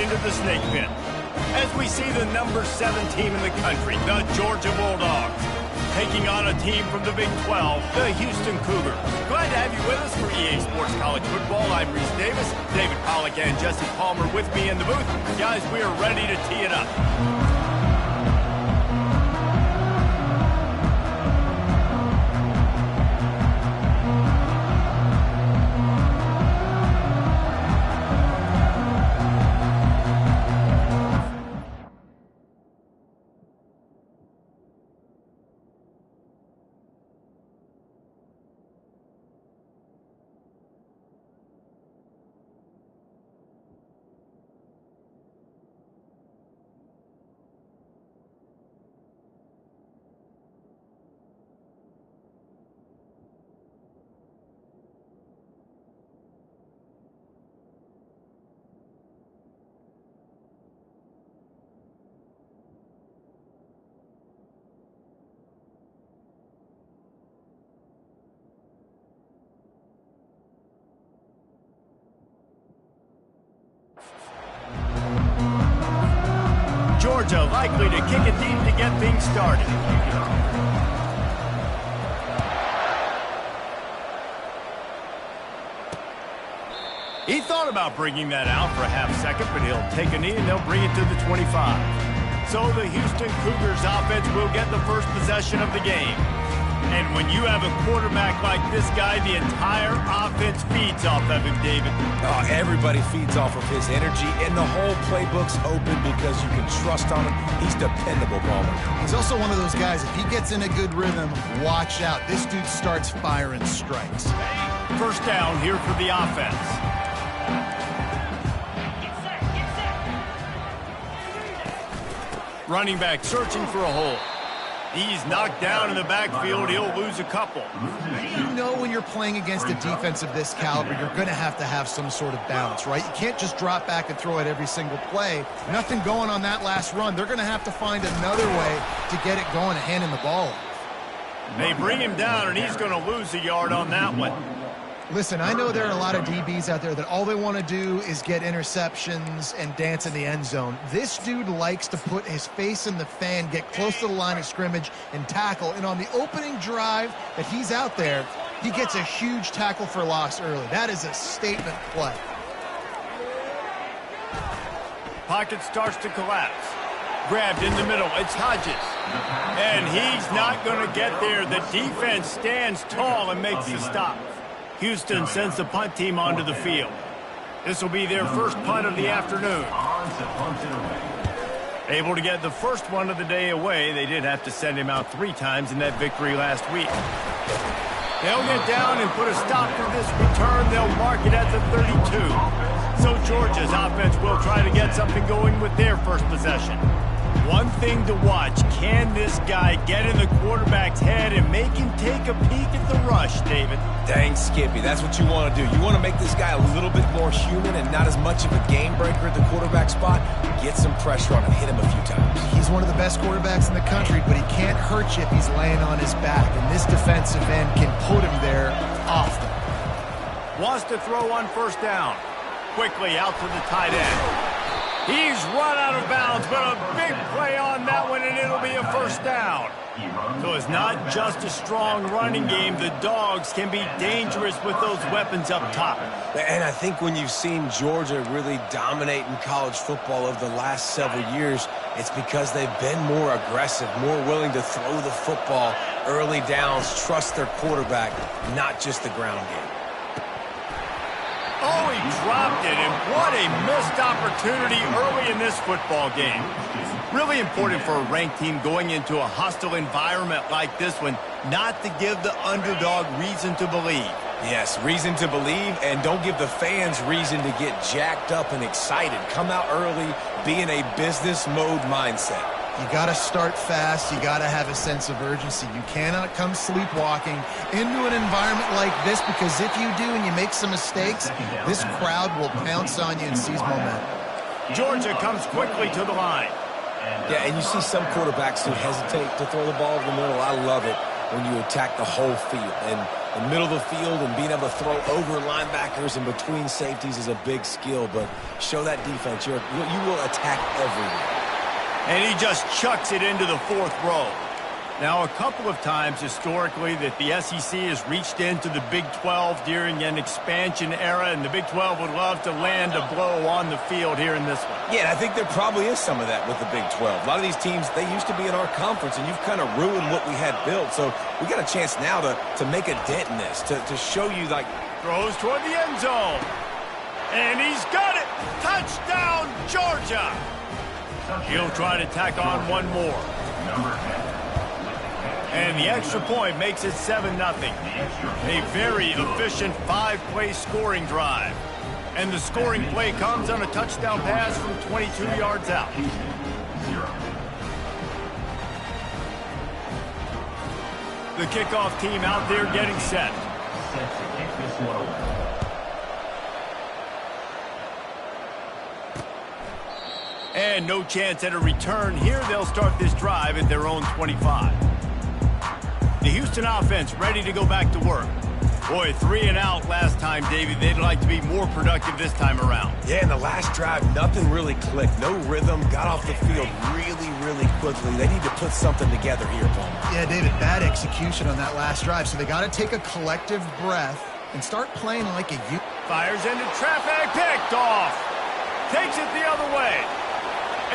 into the snake pit as we see the number 7 team in the country, the Georgia Bulldogs, taking on a team from the Big 12, the Houston Cougars. Glad to have you with us for EA Sports College Football. I'm Reese Davis, David Pollack and Jesse Palmer with me in the booth. Guys, we are ready to tee it up. Georgia likely to kick it deep to get things started. He thought about bringing that out for a half second, but he'll take a knee and they'll bring it to the 25. So the Houston Cougars offense will get the first possession of the game. And when you have a quarterback like this guy, the entire offense feeds off of him, David. Oh, everybody feeds off of his energy, and the whole playbook's open because you can trust on him. He's dependable, Palmer. He's also one of those guys, if he gets in a good rhythm, watch out. This dude starts firing strikes. First down here for the offense. Running back searching for a hole. He's knocked down in the backfield. He'll lose a couple. You know when you're playing against a defense of this caliber, you're going to have some sort of balance, right? You can't just drop back and throw it every single play. Nothing going on that last run. They're going to have to find another way to get it going and handing the ball off. They bring him down, and he's going to lose a yard on that one. Listen, I know there are a lot of DBs out there that all they want to do is get interceptions and dance in the end zone. This dude likes to put his face in the fan, get close to the line of scrimmage, and tackle. And on the opening drive that he's out there, he gets a huge tackle for loss early. That is a statement play. Pocket starts to collapse. Grabbed in the middle. It's Hodges. And he's not going to get there. The defense stands tall and makes the stop. Houston sends the punt team onto the field. This will be their first punt of the afternoon. Able to get the first one of the day away. They did have to send him out 3 times in that victory last week. They'll get down and put a stop to this return. They'll mark it at the 32. So Georgia's offense will try to get something going with their first possession. One thing to watch, can this guy get in the quarterback's head and make him take a peek at the rush, David? Dang, Skippy, that's what you want to do. You want to make this guy a little bit more human and not as much of a game breaker at the quarterback spot. Get some pressure on him, hit him a few times. He's one of the best quarterbacks in the country, but he can't hurt you if he's laying on his back, and this defensive end can put him there often. Wants to throw on first down. Quickly out to the tight end. He's run out of bounds, but a big play on that one, and it'll be a first down. So it's not just a strong running game. The Dogs can be dangerous with those weapons up top. And I think when you've seen Georgia really dominate in college football over the last several years, it's because they've been more aggressive, more willing to throw the football, early downs, trust their quarterback, not just the ground game. Oh, he dropped it, and what a missed opportunity early in this football game. Really important for a ranked team going into a hostile environment like this one, not to give the underdog reason to believe. Yes, reason to believe, and don't give the fans reason to get jacked up and excited. Come out early, be in a business mode mindset. You got to start fast. You got to have a sense of urgency. You cannot come sleepwalking into an environment like this, because if you do and you make some mistakes, this crowd will pounce on you and seize momentum. Georgia comes quickly to the line. Yeah, and you see some quarterbacks who hesitate to throw the ball in the middle. I love it when you attack the whole field. And The middle of the field and being able to throw over linebackers and between safeties is a big skill, but show that defense. You will attack everywhere. And he just chucks it into the fourth row. Now, a couple of times historically that the SEC has reached into the Big 12 during an expansion era, and the Big 12 would love to land a blow on the field here in this one. Yeah, I think there probably is some of that with the Big 12. A lot of these teams, they used to be in our conference, and you've kind of ruined what we had built. So we got a chance now to make a dent in this, to show you, like... Throws toward the end zone. And he's got it! Touchdown, Georgia! He'll try to tack on one more. And the extra point makes it 7-0. A very efficient 5-play scoring drive. And the scoring play comes on a touchdown pass from 22 yards out. The kickoff team out there getting set. And no chance at a return here. They'll start this drive at their own 25. The Houston offense ready to go back to work. Boy, 3 and out last time, David. They'd like to be more productive this time around. Yeah, in the last drive, nothing really clicked. No rhythm. Got off the field really, really quickly. They need to put something together here, Palmer. Yeah, David, bad execution on that last drive. So they got to take a collective breath and start playing like a unit. Fires into traffic, picked off. Takes it the other way.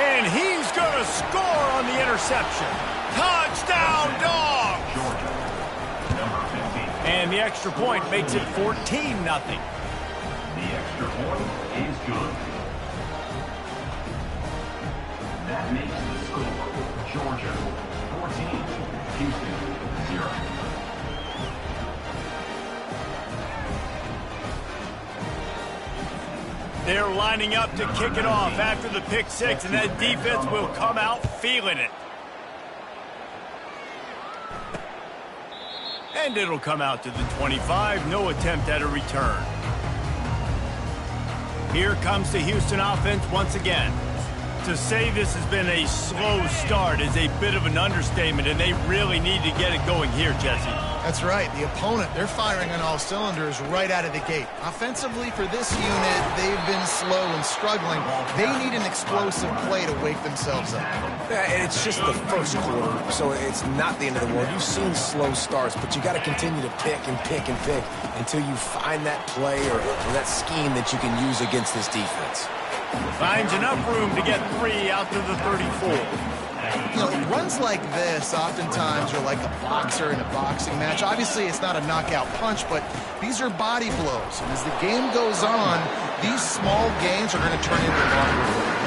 And he's going to score on the interception. Touchdown, Dogs! And the extra point makes it 14-0. The extra point is good. That makes the score Georgia 14, Houston 0. They're lining up to kick it off after the pick six, and that defense will come out feeling it. And it'll come out to the 25. No attempt at a return. Here comes the Houston offense once again. To say this has been a slow start is a bit of an understatement, and they really need to get it going here, Jesse. That's right. The opponent, they're firing on all cylinders right out of the gate. Offensively, for this unit, they've been slow and struggling. They need an explosive play to wake themselves up. Yeah, and it's just the first quarter, so it's not the end of the world. You've seen slow starts, but you got to continue to pick and pick and pick until you find that play or that scheme that you can use against this defense. Finds enough room to get 3 out to the 34. You know, runs like this oftentimes are like a boxer in a boxing match. Obviously, it's not a knockout punch, but these are body blows. And as the game goes on, these small gains are going to turn into longer ones.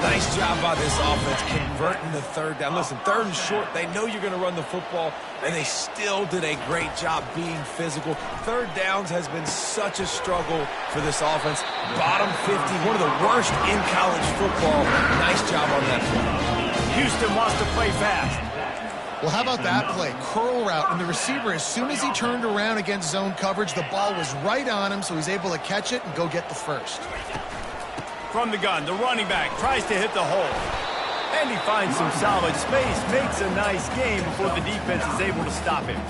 Nice job by this offense converting the third down. Listen, third and short, they know you're going to run the football, and they still did a great job being physical. Third downs has been such a struggle for this offense. Bottom 50, one of the worst in college football. Nice job on that play. Houston wants to play fast. Well, how about that play? Curl route, and the receiver, as soon as he turned around against zone coverage, the ball was right on him, so he's able to catch it and go get the first. From the gun, the running back tries to hit the hole. And he finds some solid space, makes a nice game before the defense is able to stop him.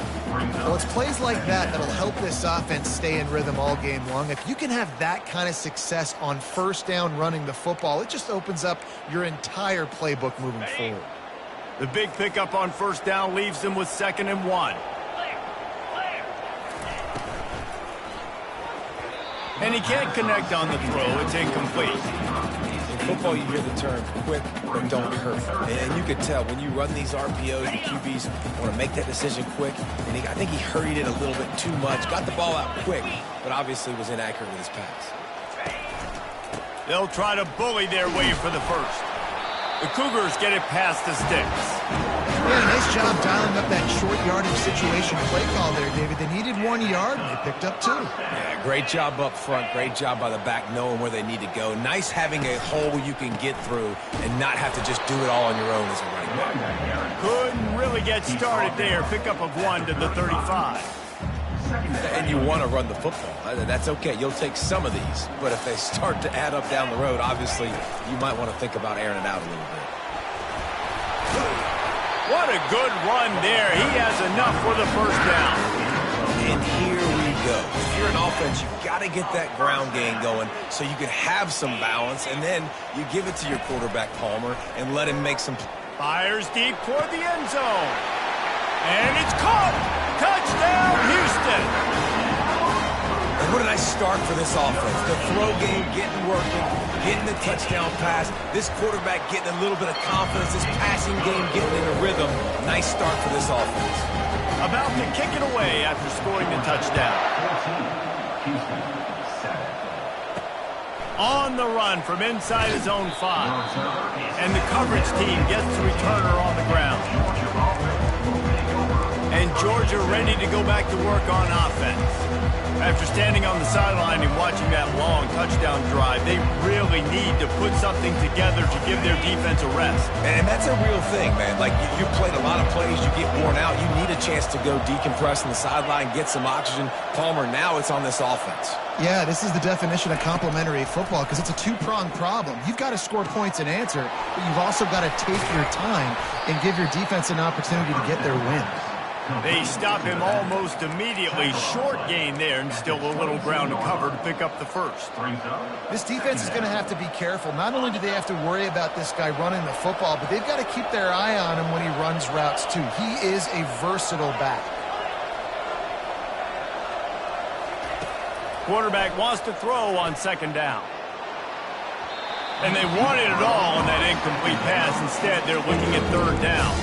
Well, it's plays like that that'll help this offense stay in rhythm all game long. If you can have that kind of success on first down running the football, it just opens up your entire playbook moving forward. The big pickup on first down leaves them with 2nd and 1. And he can't connect on the throw. It's incomplete. In football, you hear the term quick but don't hurt. And you could tell when you run these RPOs, the QBs want to make that decision quick. And I think he hurried it a little bit too much. Got the ball out quick, but obviously was inaccurate with his pass. They'll try to bully their way for the first. The Cougars get it past the sticks. Yeah, nice job dialing up that short yardage situation play call there, David. They needed 1 yard, and they picked up 2. Yeah, great job up front. Great job by the back knowing where they need to go. Nice having a hole you can get through and not have to just do it all on your own as a running back. Couldn't really get started there. Pickup of 1 to the 35. And you want to run the football. That's okay. You'll take some of these. But if they start to add up down the road, obviously you might want to think about airing it out a little bit. What a good run there. He has enough for the first down. And here we go. If you're an offense, you've got to get that ground game going so you can have some balance, and then you give it to your quarterback, Palmer, and let him make some. Fires deep toward the end zone. And it's caught. Touchdown, Houston. And what a nice start for this offense. The throw game getting working, getting the touchdown pass. This quarterback getting a little bit of confidence. This passing game getting in a rhythm. Nice start for this offense. About to kick it away after scoring the touchdown. 14, Houston, 7. On the run from inside his own 5. And the coverage team gets the returner on the ground. And Georgia ready to go back to work on offense. After standing on the sideline and watching that long touchdown drive, they really need to put something together to give their defense a rest. And that's a real thing, man. Like, you played a lot of plays, you get worn out. You need a chance to go decompress on the sideline, get some oxygen. Palmer, now it's on this offense. Yeah, this is the definition of complementary football because it's a two-pronged problem. You've got to score points and answer, but you've also got to take your time and give your defense an opportunity to get their win. They stop him almost immediately. Short gain there, and still a little ground to cover to pick up the first. This defense is going to have to be careful. Not only do they have to worry about this guy running the football, but they've got to keep their eye on him when he runs routes too. He is a versatile back. Quarterback wants to throw on second down. And they wanted it all on that incomplete pass. Instead, they're looking at third down.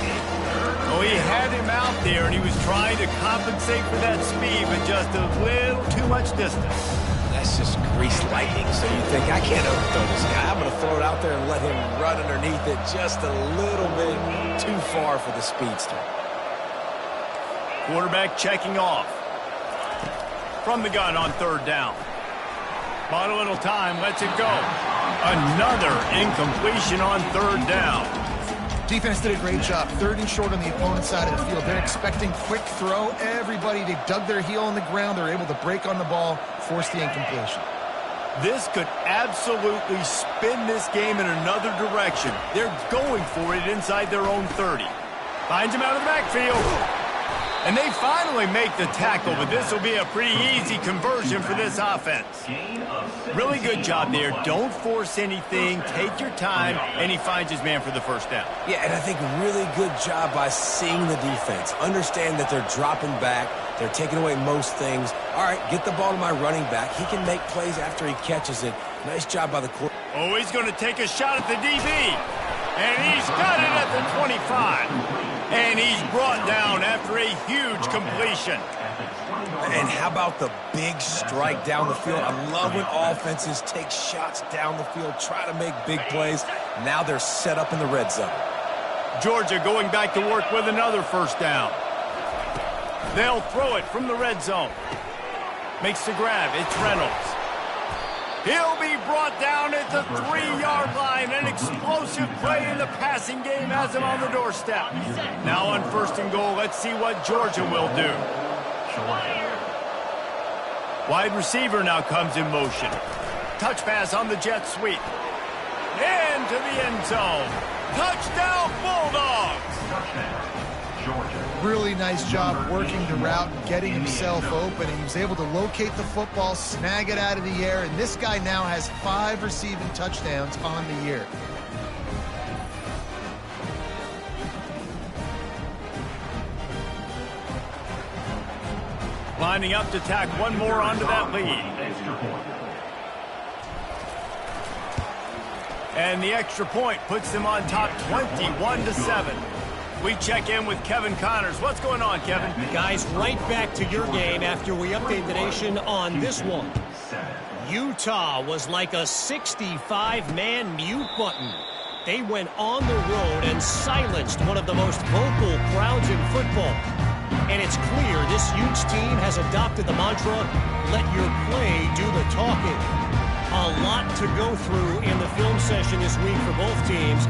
Oh, he had him out there, and he was trying to compensate for that speed, but just a little too much distance. That's just grease lightning. So you think, I can't overthrow this guy. I'm going to throw it out there and let him run underneath it just a little bit too far for the speedster. Quarterback checking off. From the gun on third down. Bought a little time, lets it go. Another incompletion on third down. Defense did a great job. Third and short on the opponent's side of the field. They're expecting quick throw. Everybody, they dug their heel on the ground. They're able to break on the ball, force the incompletion. This could absolutely spin this game in another direction. They're going for it inside their own 30. Finds him out of the backfield. And they finally make the tackle, but this will be a pretty easy conversion for this offense. Really good job there. Don't force anything. Take your time, and he finds his man for the first down. Yeah, and I think really good job by seeing the defense. Understand that they're dropping back. They're taking away most things. All right, get the ball to my running back. He can make plays after he catches it. Nice job by the quarterback. Oh, he's going to take a shot at the DB. And he's got it at the 25. And he's brought down after a huge completion. And how about the big strike down the field? I love when offenses take shots down the field, try to make big plays. Now they're set up in the red zone. Georgia going back to work with another first down. They'll throw it from the red zone. Makes the grab. It's Reynolds. He'll be brought down at the 3-yard line. An explosive play in the passing game has him on the doorstep. Now on first and goal, let's see what Georgia will do. Wide receiver now comes in motion. Touch pass on the jet sweep. Into the end zone. Touchdown, Bulldogs! Touchdown, Georgia. Really nice job working the route and getting himself open. He was able to locate the football, snag it out of the air, and this guy now has 5 receiving touchdowns on the year. Lining up to tack one more onto that lead. And the extra point puts them on top 21-7. We check in with Kevin Connors. What's going on, Kevin? Guys, right back to your game after we update the nation on this one. Utah was like a 65-man mute button. They went on the road and silenced one of the most vocal crowds in football. And it's clear this huge team has adopted the mantra, let your play do the talking. A lot to go through in the film session this week for both teams.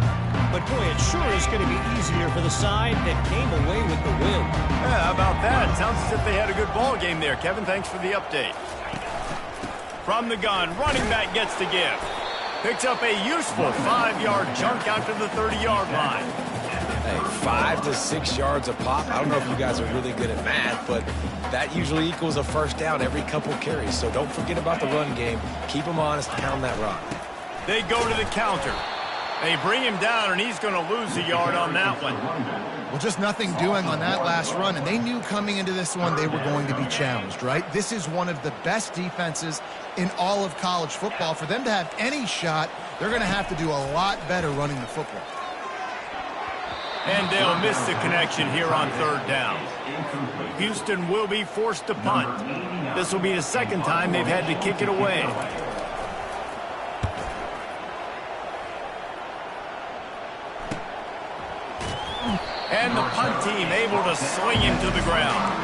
But, boy, it sure is going to be easier for the side that came away with the win. Yeah, how about that? Sounds as if they had a good ball game there. Kevin, thanks for the update. From the gun, running back gets the give. Picks up a useful 5-yard chunk out to the 30-yard line. Hey, 5 to 6 yards a pop. I don't know if you guys are really good at math, but that usually equals a first down every couple carries. So don't forget about the run game. Keep them honest, pound that rock. They go to the counter. They bring him down, and he's going to lose a yard on that one. Well, just nothing doing on that last run, and they knew coming into this one they were going to be challenged, right? This is one of the best defenses in all of college football. For them to have any shot, they're going to have to do a lot better running the football. And they'll miss the connection here on third down. Houston will be forced to punt. This will be the second time they've had to kick it away. And the punt team able to sling him to the ground.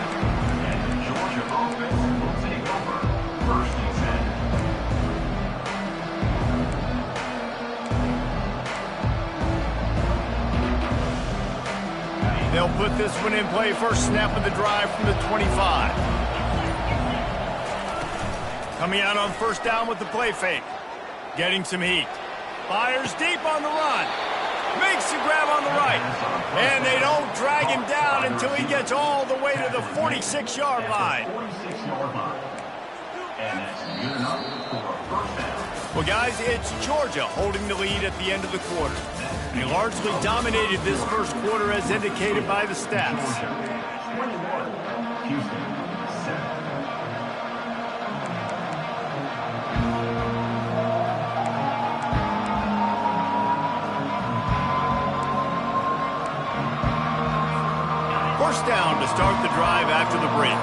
Georgia offense will take over. First and 10. They'll put this one in play. First snap of the drive from the 25. Coming out on first down with the play fake. Getting some heat. Fires deep on the run. Makes the grab on the right. And they don't drag him down until he gets all the way to the 46-yard line. 46-yard line. And that's good enough for a first down. Well, guys, it's Georgia holding the lead at the end of the quarter. They largely dominated this first quarter as indicated by the stats. 21. Houston 7. First down to start the drive after the break.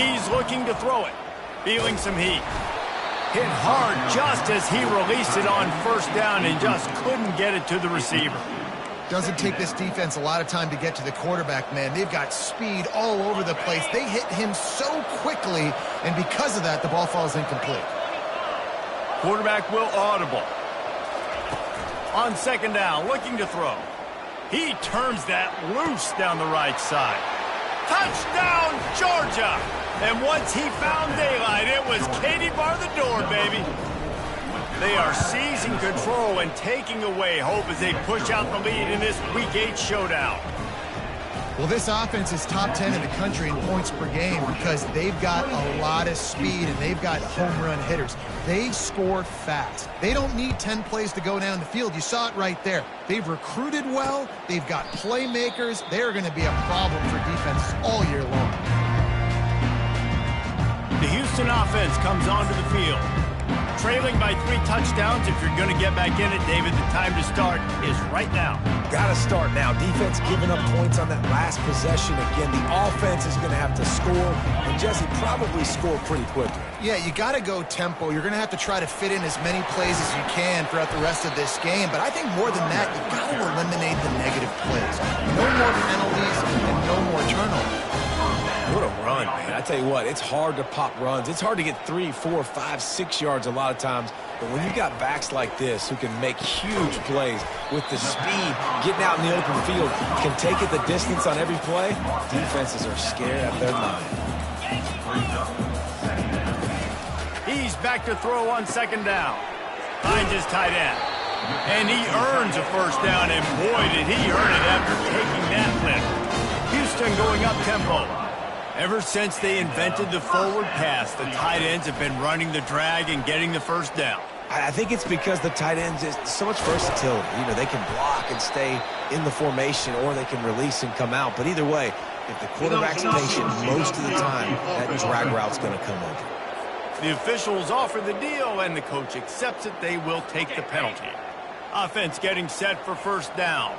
He's looking to throw it. Feeling some heat. Hit hard just as he released it on first down and just couldn't get it to the receiver. Doesn't take this defense a lot of time to get to the quarterback, man. They've got speed all over the place. They hit him so quickly, and because of that, the ball falls incomplete. Quarterback will audible. On second down, looking to throw. He turns that loose down the right side. Touchdown, Georgia! And once he found daylight, it was Katie bar the door, baby. They are seizing control and taking away hope as they push out the lead in this Week 8 showdown. Well, this offense is top 10 in the country in points per game because they've got a lot of speed and they've got home run hitters. They score fast. They don't need 10 plays to go down the field. You saw it right there. They've recruited well. They've got playmakers. They're going to be a problem for defenses all year long. The Houston offense comes onto the field. Trailing by 3 touchdowns. If you're going to get back in it, David, the time to start is right now. Got to start now. Defense giving up points on that last possession. Again, the offense is going to have to score, and Jesse probably score pretty quickly. Yeah, you got to go tempo. You're going to have to try to fit in as many plays as you can throughout the rest of this game. But I think more than that, you've got to eliminate the negative plays. No more penalties and no more turnovers. What a run, man. I tell you what, it's hard to pop runs. It's hard to get 3, 4, 5, 6 yards a lot of times. But when you got backs like this who can make huge plays with the speed, getting out in the open field, can take it the distance on every play, defenses are scared out of their mind. He's back to throw on second down. Finds his tight end. And he earns a first down, and boy, did he earn it after taking that lift. Houston going up tempo. Ever since they invented the forward pass, the tight ends have been running the drag and getting the first down. I think it's because the tight ends is so much versatility. You know, they can block and stay in the formation, or they can release and come out. But either way, if the quarterback's patient most of the time, that drag route's going to come over. The officials offer the deal, and the coach accepts it. They will take the penalty. Offense getting set for first down.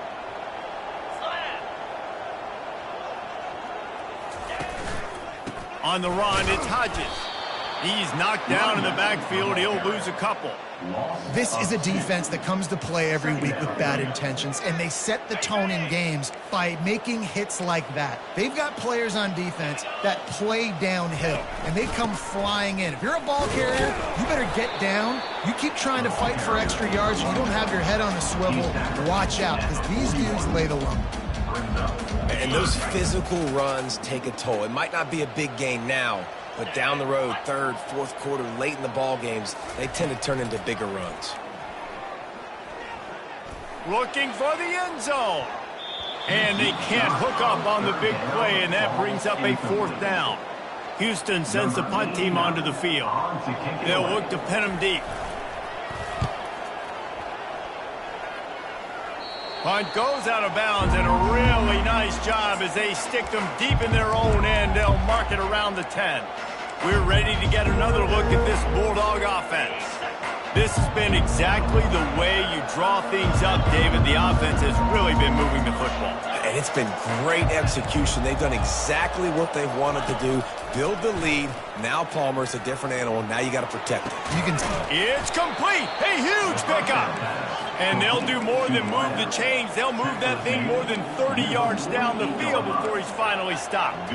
On the run, it's Hodges. He's knocked down in the backfield. He'll lose a couple. This is a defense that comes to play every week with bad intentions, and they set the tone in games by making hits like that. They've got players on defense that play downhill, and they come flying in. If you're a ball carrier, you better get down. You keep trying to fight for extra yards, and you don't have your head on a swivel. Watch out, because these dudes lay the lumber. And those physical runs take a toll. It might not be a big gain now, but down the road, third, fourth quarter, late in the ball games, they tend to turn into bigger runs. looking for the end zone. And they can't hook up on the big play, and that brings up a 4th down. Houston sends the punt team onto the field. They'll look to pin them deep. Punt goes out of bounds, and a really nice job as they stick them deep in their own end. They'll mark it around the 10. We're ready to get another look at this Bulldog offense. This has been exactly the way you draw things up, David. The offense has really been moving the football. And it's been great execution. They've done exactly what they've wanted to do. Build the lead. Now Palmer's a different animal. Now you got to protect it. It's complete. A huge pickup. And they'll do more than move the chains. They'll move that thing more than 30 yards down the field before he's finally stopped.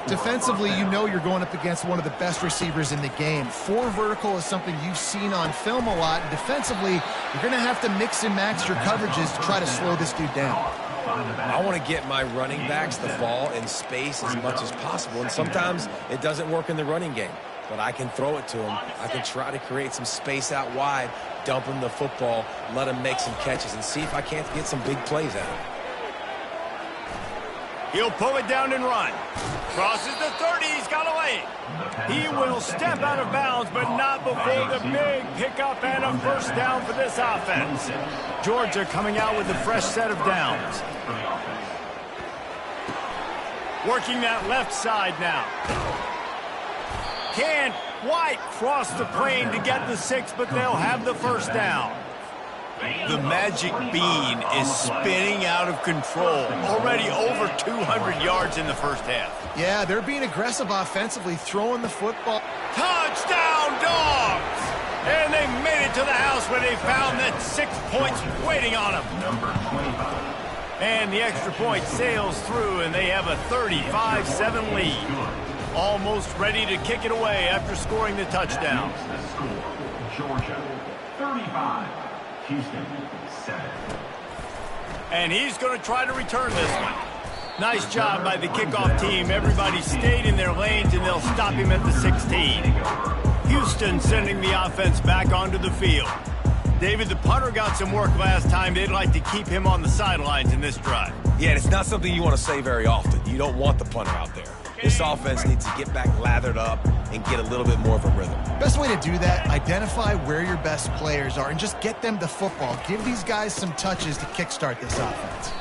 Defensively, you know you're going up against one of the best receivers in the game. 4 vertical is something you've seen on film a lot. Defensively, you're going to have to mix and match your coverages to try to slow this dude down. I want to get my running backs the ball in space as much as possible, and sometimes it doesn't work in the running game. But I can throw it to him. I can try to create some space out wide, dump him the football, let him make some catches, and see if I can't get some big plays out of him. He'll pull it down and run. Crosses the 30. He's got away. He will step out of bounds, but not before the big pickup and a 1st down for this offense. Georgia coming out with a fresh set of downs. Working that left side now. Can White cross the plane to get the 6, but they'll have the 1st down. The magic bean is spinning out of control. Already over 200 yards in the 1st half. Yeah, they're being aggressive offensively, throwing the football. Touchdown, Dogs! And they made it to the house where they found that 6 points waiting on them. And the extra point sails through, and they have a 35-7 lead. Almost ready to kick it away after scoring the touchdown. Georgia, 35. Houston, 7. And he's going to try to return this one. Nice job by the kickoff team. Everybody stayed in their lanes, and they'll stop him at the 16. Houston sending the offense back onto the field. David, the punter got some work last time. They'd like to keep him on the sidelines in this drive. Yeah, and it's not something you want to say very often. You don't want the punter out there. This offense needs to get back lathered up and get a little bit more of a rhythm. Best way to do that, identify where your best players are and just get them the football. Give these guys some touches to kickstart this offense.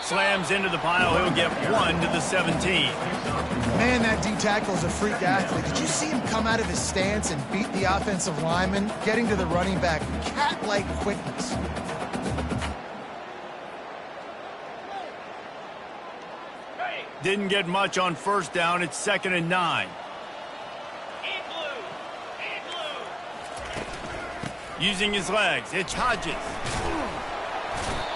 Slams into the pile. He'll get 1 to the 17. Man, that D-tackle is a freak athlete. Did you see him come out of his stance and beat the offensive lineman, getting to the running back? Cat-like quickness. Didn't get much on 1st down. It's 2nd and 9. Using his legs, it's Hodges.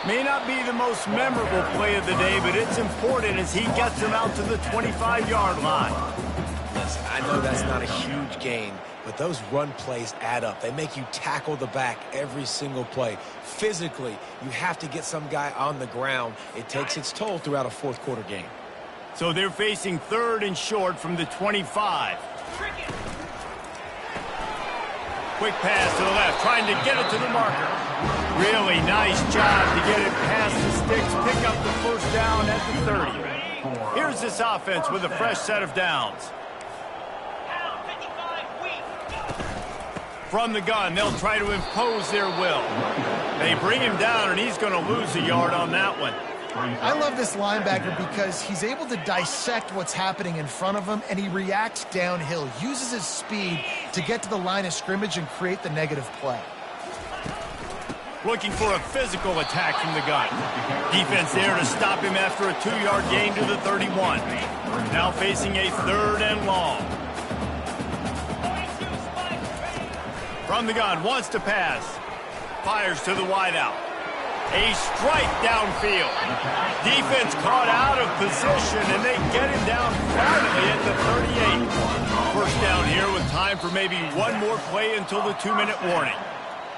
May not be the most memorable play of the day, but it's important as he gets them out to the 25-yard line. Listen, I know that's not a huge gain, but those run plays add up. They make you tackle the back every single play. Physically, you have to get some guy on the ground. It takes its toll throughout a 4th quarter game. So they're facing 3rd and short from the 25. Quick pass to the left, trying to get it to the marker. Really nice job to get it past the sticks, pick up the 1st down at the 30. Here's this offense with a fresh set of downs. From the gun, they'll try to impose their will. They bring him down, and he's going to lose a yard on that one. I love this linebacker because he's able to dissect what's happening in front of him, and he reacts downhill, uses his speed to get to the line of scrimmage and create the negative play. Looking for a physical attack from the gun. Defense there to stop him after a 2-yard gain to the 31. Now facing a 3rd and long. From the gun, wants to pass. Fires to the wideout. A strike downfield. Defense caught out of position, and they get him down finally at the 38. 1st down here with time for maybe one more play until the 2-minute warning.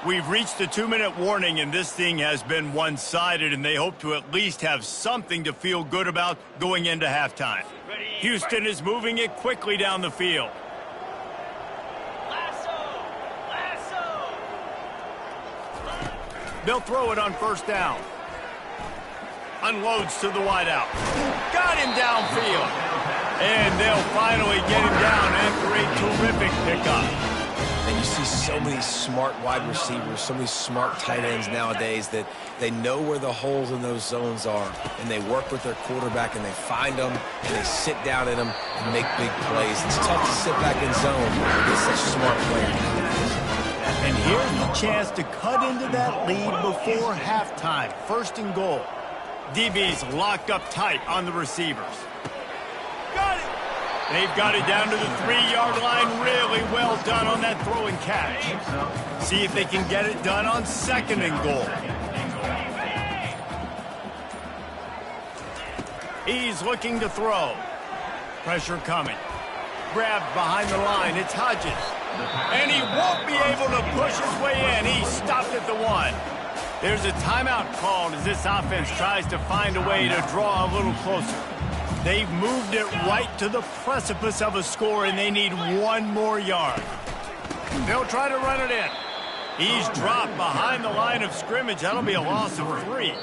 We've reached the 2-minute warning, and this thing has been one-sided, and they hope to at least have something to feel good about going into halftime. Houston is moving it quickly down the field. They'll throw it on first down. Unloads to the wideout. Got him downfield. And they'll finally get him down after a terrific pickup. And you see so many smart wide receivers, so many smart tight ends nowadays that they know where the holes in those zones are, and they work with their quarterback, and they find them, and they sit down in them and make big plays. It's tough to sit back in zone with such smart players. And here's the chance to cut into that lead before halftime. First and goal. DB's locked up tight on the receivers. Got it! They've got it down to the 3-yard line. Really well done on that throw and catch. See if they can get it done on second and goal. He's looking to throw. Pressure coming. Grabbed behind the line. It's Hodges. And he won't be able to push his way in. He stopped at the 1. There's a timeout called as this offense tries to find a way to draw a little closer. They've moved it right to the precipice of a score, and they need 1 more yard. They'll try to run it in. He's dropped behind the line of scrimmage. That'll be a loss of 3.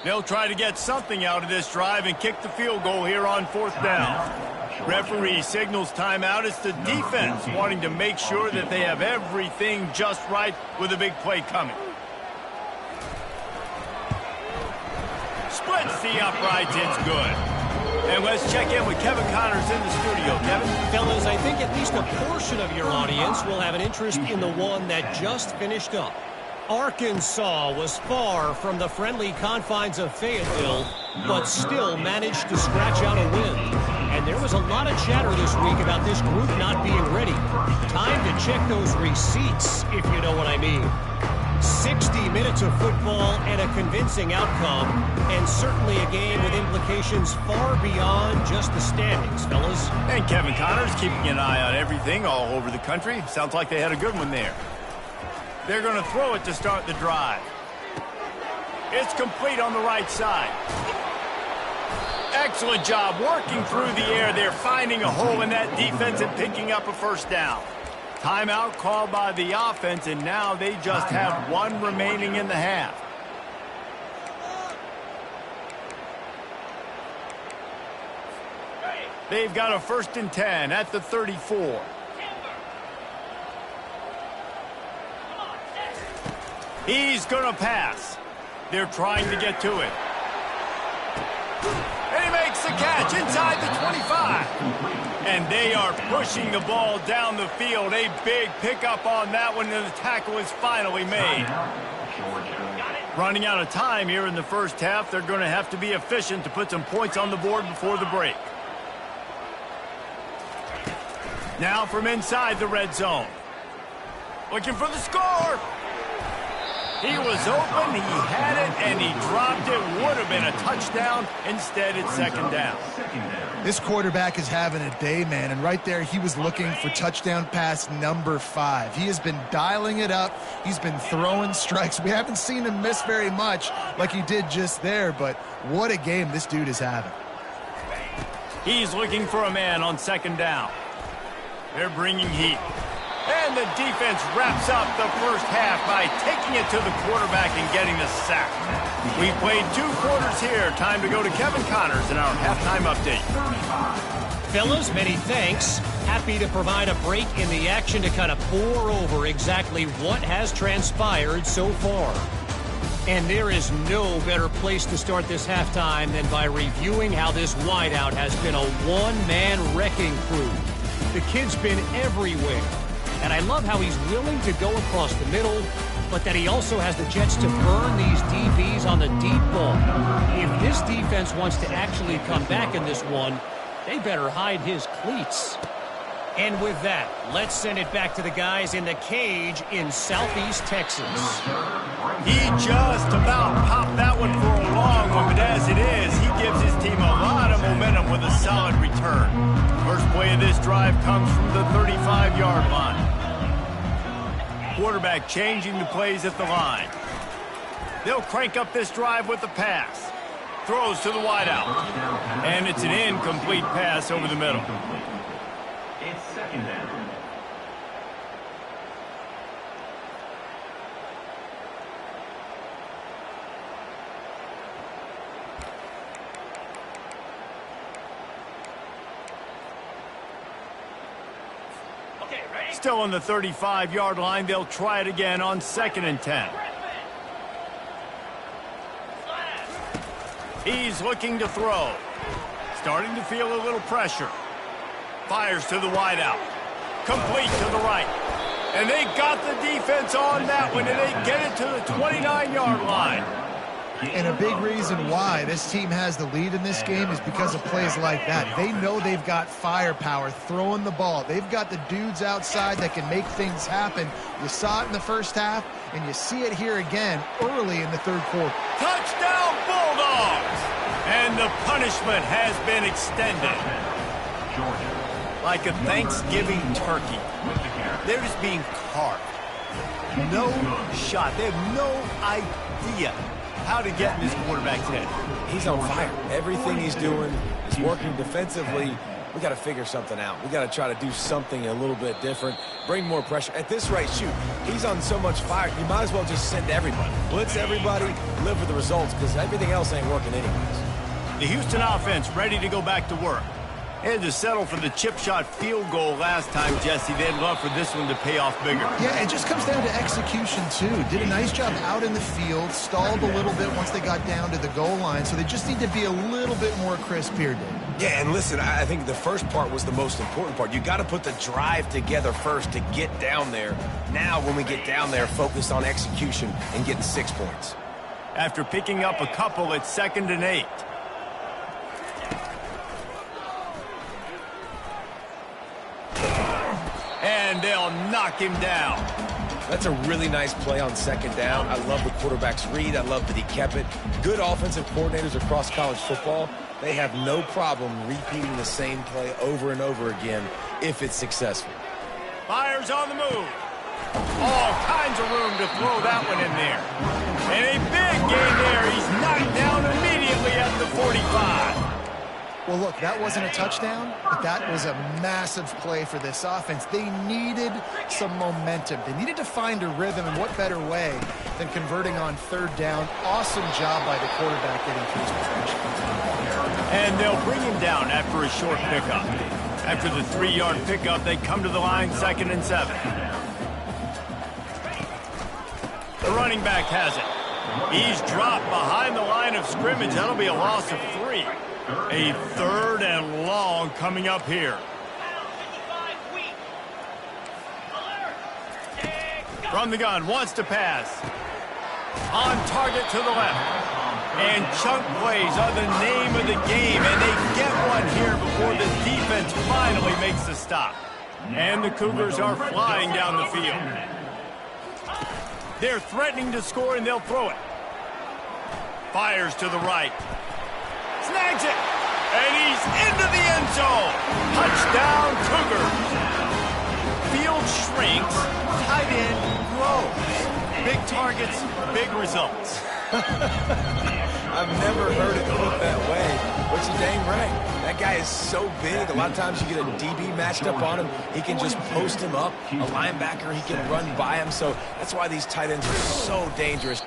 They'll try to get something out of this drive and kick the field goal here on fourth down. Referee signals timeout. It's the defense wanting to make sure that they have everything just right with a big play coming. Splits the uprights. It's good. And let's check in with Kevin Connors in the studio. Kevin? Fellas, I think at least a portion of your audience will have an interest in the one that just finished up. Arkansas was far from the friendly confines of Fayetteville, but still managed to scratch out a win. And there was a lot of chatter this week about this group not being ready. Time to check those receipts, if you know what I mean. 60 minutes of football and a convincing outcome, and certainly a game with implications far beyond just the standings, fellas. And Kevin Connors keeping an eye on everything all over the country. Sounds like they had a good one there. They're going to throw it to start the drive. It's complete on the right side. Excellent job working through the air. They're finding a hole in that defense and picking up a first down. Timeout called by the offense, and now they just have 1 remaining in the half. They've got a 1st and 10 at the 34. He's going to pass. They're trying to get to it. And he makes the catch inside the 25. And they are pushing the ball down the field. A big pickup on that one, and the tackle is finally made. Running out of time here in the first half. They're going to have to be efficient to put some points on the board before the break. Now from inside the red zone. Looking for the score. He was open, he had it, and he dropped it. Would have been a touchdown. Instead, it's second down. This quarterback is having a day, man, and right there he was looking for touchdown pass number 5. He has been dialing it up. He's been throwing strikes. We haven't seen him miss very much like he did just there, but what a game this dude is having. He's looking for a man on second down. They're bringing heat. And the defense wraps up the first half by taking it to the quarterback and getting the sack. We played 2 quarters here. Time to go to Kevin Connors in our halftime update. Fellas, many thanks. Happy to provide a break in the action to kind of pour over exactly what has transpired so far. And there is no better place to start this halftime than by reviewing how this wideout has been a one-man wrecking crew. The kid's been everywhere. And I love how he's willing to go across the middle, but that he also has the jets to burn these DBs on the deep ball. If this defense wants to actually come back in this one, they better hide his cleats. And with that, let's send it back to the guys in the cage in Southeast Texas. He just about popped that one for a long one, but as it is, he gives his team a lot of momentum with a solid return. First play of this drive comes from the 35-yard line. Quarterback changing the plays at the line. They'll crank up this drive with the pass. Throws to the wideout. And it's an incomplete pass over the middle. It's second down. Still on the 35-yard line, they'll try it again on 2nd and 10. He's looking to throw. Starting to feel a little pressure. Fires to the wideout. Complete to the right. And they got the defense on that one, and they get it to the 29-yard line. And a big reason why this team has the lead in this game is because of plays like that. They know they've got firepower throwing the ball. They've got the dudes outside that can make things happen. You saw it in the first half, and you see it here again early in the third quarter. Touchdown, Bulldogs! And the punishment has been extended. Like a Thanksgiving turkey. They're just being carved. No shot. They have no idea how to get in this quarterback's head. He's on fire. Everything he's doing is working defensively. We got to figure something out. We got to try to do something a little bit different. Bring more pressure. At this rate, shoot, he's on so much fire, you might as well just send everybody. Blitz everybody, live with the results, because everything else ain't working anyways. The Houston offense ready to go back to work. And to settle for the chip shot field goal last time, Jesse. They'd love for this one to pay off bigger. Yeah, it just comes down to execution, too. Did a nice job out in the field, stalled a little bit once they got down to the goal line, so they just need to be a little bit more crisp here, Dave. Yeah, and listen, I think the first part was the most important part. You got to put the drive together first to get down there. Now, when we get down there, focus on execution and getting 6 points. After picking up a couple at 2nd and 8. And they'll knock him down. That's a really nice play on 2nd down. I love the quarterback's read. I love that he kept it. Good offensive coordinators across college football, they have no problem repeating the same play over and over again if it's successful. Fires on the move. All kinds of room to throw that one in there. And a big gain there. He's knocked down immediately at the 45. Well, look, that wasn't a touchdown, but that was a massive play for this offense. They needed some momentum. They needed to find a rhythm, and what better way than converting on 3rd down. Awesome job by the quarterback getting through his progression. And they'll bring him down after a short pickup. After the 3-yard pickup, they come to the line 2nd and 7. The running back has it. He's dropped behind the line of scrimmage. That'll be a loss of 3. A 3rd and long coming up here. From the gun, wants to pass. On target to the left. And chunk plays are the name of the game, and they get one here before the defense finally makes the stop. And the Cougars are flying down the field. They're threatening to score, and they'll throw it. Fires to the right. Snags it, and he's into the end zone. Touchdown, Cougars. Field shrinks, tight end grows. Big targets, big results. I've never heard it put that way, but you're dang right. That guy is so big. A lot of times you get a DB matched up on him. He can just post him up. A linebacker, he can run by him. So that's why these tight ends are so dangerous.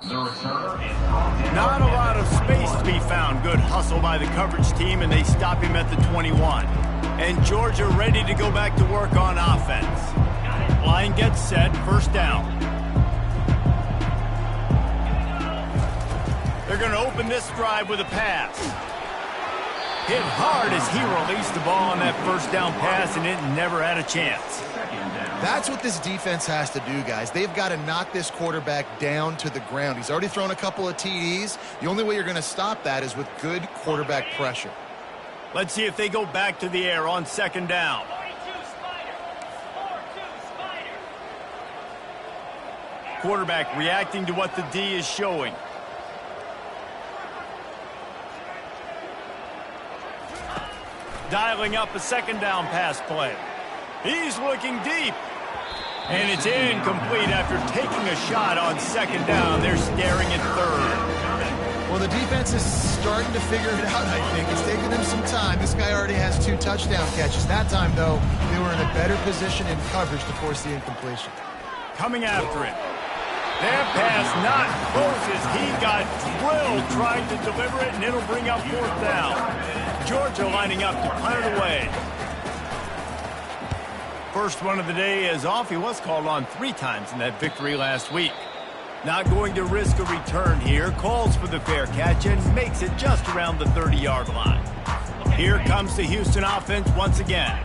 The returner is brought in. Not a lot of space to be found. Good hustle by the coverage team, and they stop him at the 21. And Georgia ready to go back to work on offense. Line gets set, first down. They're going to open this drive with a pass. Hit hard as he released the ball on that first down pass, and it never had a chance. That's what this defense has to do, guys. They've got to knock this quarterback down to the ground. He's already thrown a couple of TDs. The only way you're going to stop that is with good quarterback pressure. Let's see if they go back to the air on second down. Quarterback reacting to what the D is showing. Dialing up a second down pass play. He's looking deep. And it's incomplete after taking a shot on second down. They're staring at third. Well, the defense is starting to figure it out, I think. It's taking them some time. This guy already has 2 touchdown catches. That time, though, they were in a better position in coverage to force the incompletion. Coming after him. That pass not close as he got drilled trying to deliver it, and it'll bring up fourth down. Georgia lining up to punt it away. First one of the day is off. He was called on 3 times in that victory last week. Not going to risk a return here. Calls for the fair catch and makes it just around the 30-yard line. Here comes the Houston offense once again.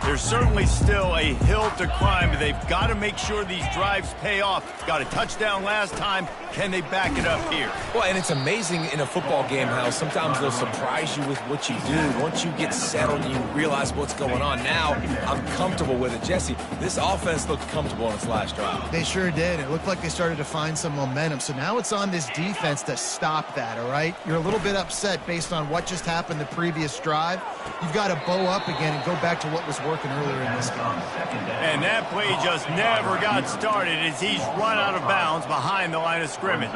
There's certainly still a hill to climb, but they've got to make sure these drives pay off. Got a touchdown last time. Can they back it up here? Well, and it's amazing in a football game how sometimes they'll surprise you with what you do. Once you get settled and you realize what's going on, now I'm comfortable with it. Jesse, this offense looked comfortable on its last drive. They sure did. It looked like they started to find some momentum. So now it's on this defense to stop that, all right? You're a little bit upset based on what just happened the previous drive. You've got to bow up again and go back to what was working earlier in this game. And that play just never got started as he's run out of bounds behind the line of scrimmage.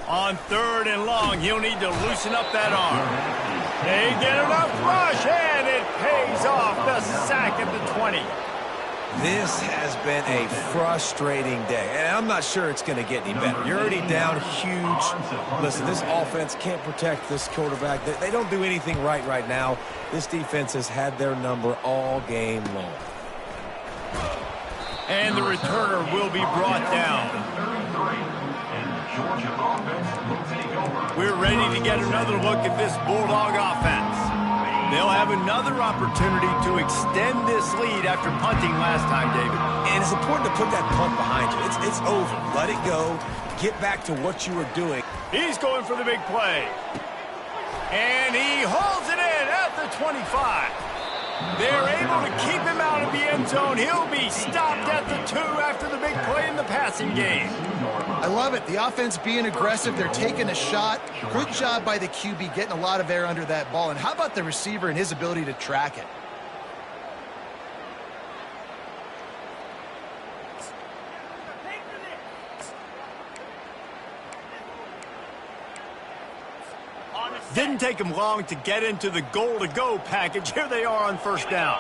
On third and long, he'll need to loosen up that arm. They get enough rush, and it pays off. The sack at the 20. This has been a frustrating day, and I'm not sure it's going to get any better. You're already down huge. Listen, this offense can't protect this quarterback. They don't do anything right now. This defense has had their number all game long. And the returner will be brought down. We're ready to get another look at this Bulldog offense. They'll have another opportunity to extend this lead after punting last time, David. And it's important to put that punt behind you. It's over. Let it go. Get back to what you were doing. He's going for the big play. And he holds it in at the 25. They're able to keep him out of the end zone. He'll be stopped at the 2 after the big play in the passing game. I love it. The offense being aggressive. They're taking a shot. Good job by the QB getting a lot of air under that ball. And how about the receiver and his ability to track it? Didn't take him long to get into the goal-to-go package. Here they are on first down.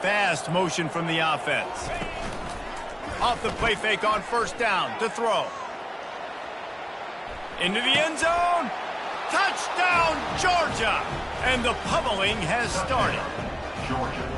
Fast motion from the offense. Off the play fake on first down to throw. Into the end zone. Touchdown, Georgia. And the pummeling has started. Georgia.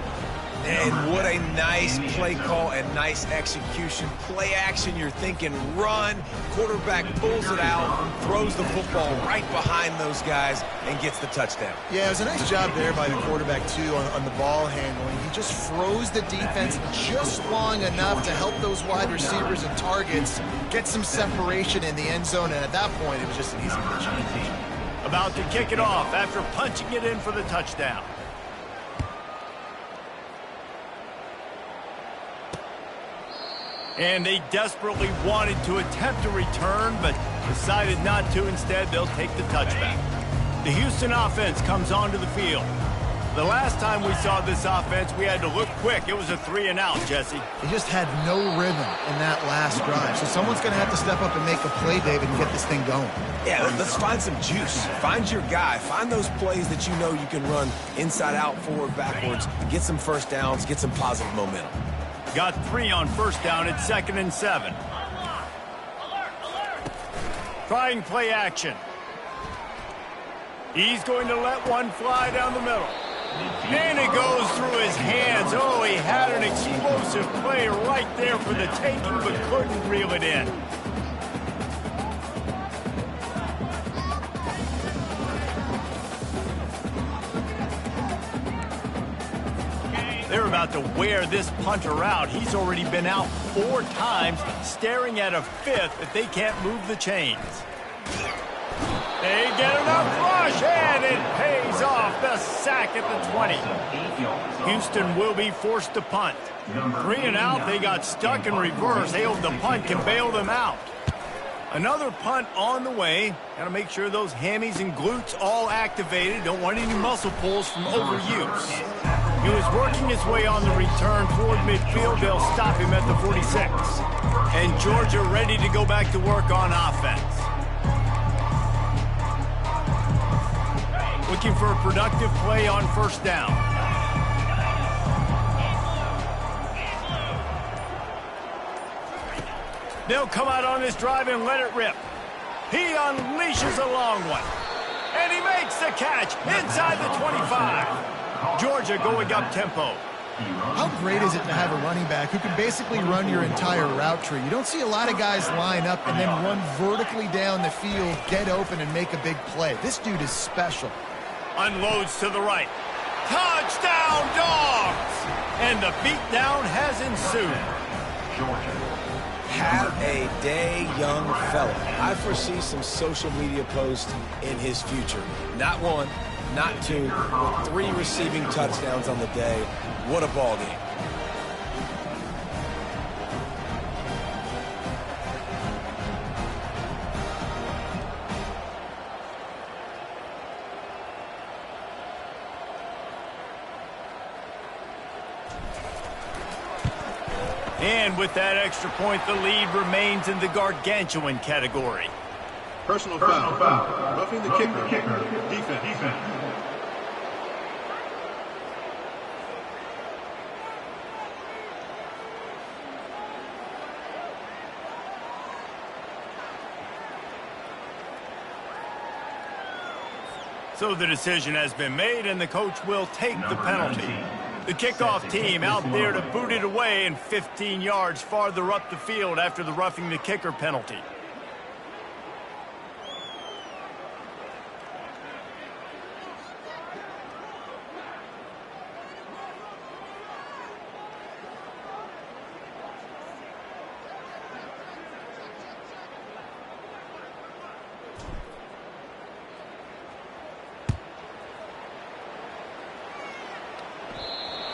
And what a nice play call and nice execution. Play action, you're thinking run. Quarterback pulls it out, throws the football right behind those guys, and gets the touchdown. Yeah, it was a nice job there by the quarterback, too, on the ball handling. He just froze the defense just long enough to help those wide receivers and targets get some separation in the end zone, and at that point, it was just an easy pitch. About to kick it off after punching it in for the touchdown. And they desperately wanted to attempt a return, but decided not to. Instead, they'll take the touchback. The Houston offense comes onto the field. The last time we saw this offense, we had to look quick. It was a 3-and-out, Jesse. He just had no rhythm in that last drive. So someone's going to have to step up and make a play, David, and get this thing going. Yeah, let's find some juice. Find your guy. Find those plays that you know you can run inside out, forward, backwards. Get some first downs. Get some positive momentum. got 3 on first down at 2nd and 7. Trying play action. He's going to let one fly down the middle. And it goes through his hands. Oh, he had an explosive play right there for the taking, but couldn't reel it in. They're about to wear this punter out. He's already been out 4 times, staring at a 5th if they can't move the chains. They get enough rush, and it pays off. The sack at the 20. Houston will be forced to punt. 3 and out, they got stuck in reverse. They hope the punt can bail them out. Another punt on the way. Got to make sure those hammies and glutes all activated. Don't want any muscle pulls from overuse. He was working his way on the return toward midfield. They'll stop him at the 46. And Georgia ready to go back to work on offense. Looking for a productive play on first down. They'll come out on this drive and let it rip. He unleashes a long one. And he makes the catch inside the 25. Georgia going up tempo. How great is it to have a running back who can basically run your entire route tree? You don't see a lot of guys line up and then run vertically down the field, get open, and make a big play. This dude is special. Unloads to the right. Touchdown, Dogs! And the beatdown has ensued. Have a day, young fella. I foresee some social media posts in his future. Not 1, not 2, but 3 receiving touchdowns on the day. What a ball game. And with that extra point, the lead remains in the gargantuan category. Personal foul. Roughing the kicker. Defense. So the decision has been made, and the coach will take the penalty. The kickoff team out there to boot it away and 15 yards farther up the field after the roughing the kicker penalty.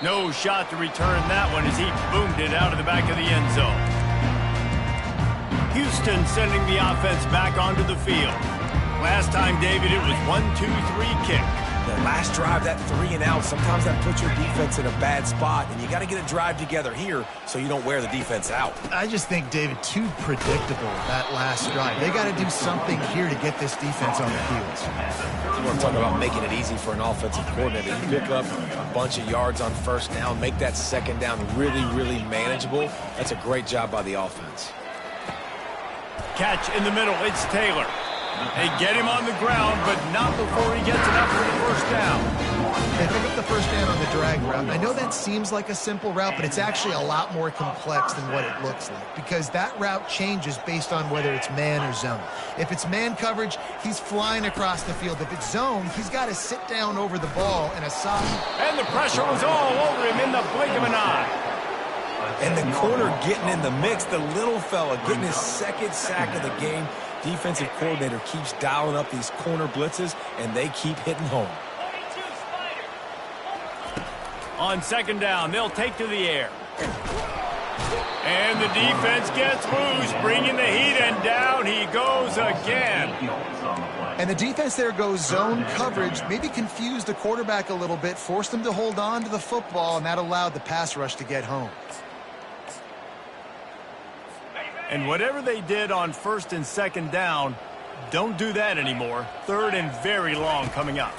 No shot to return that one as he boomed it out of the back of the end zone. Houston sending the offense back onto the field. Last time, David, it was 1-2-3 kick. The last drive, that 3 and out, sometimes that puts your defense in a bad spot, and you got to get a drive together here so you don't wear the defense out. I just think, David, too predictable, that last drive. They got to do something here to get this defense on the field. You want to talk about making it easy for an offensive coordinator. You pick up a bunch of yards on first down, make that second down really, really manageable. That's a great job by the offense. Catch in the middle. It's Taylor. They get him on the ground, but not before he gets enough for the first down. They pick up the first down on the drag route. I know that seems like a simple route, but it's actually a lot more complex than what it looks like, because that route changes based on whether it's man or zone. If it's man coverage, he's flying across the field. If it's zone, he's got to sit down over the ball in a soft. And the pressure was all over him in the blink of an eye. And the corner getting in the mix, the little fella getting his second sack of the game. Defensive coordinator keeps dialing up these corner blitzes, and they keep hitting home. On second down, they'll take to the air. And the defense gets loose, bringing the heat, and down he goes again. And the defense there goes zone coverage, maybe confused the quarterback a little bit, forced him to hold on to the football, and that allowed the pass rush to get home. And whatever they did on first and second down, don't do that anymore. Third and very long coming up.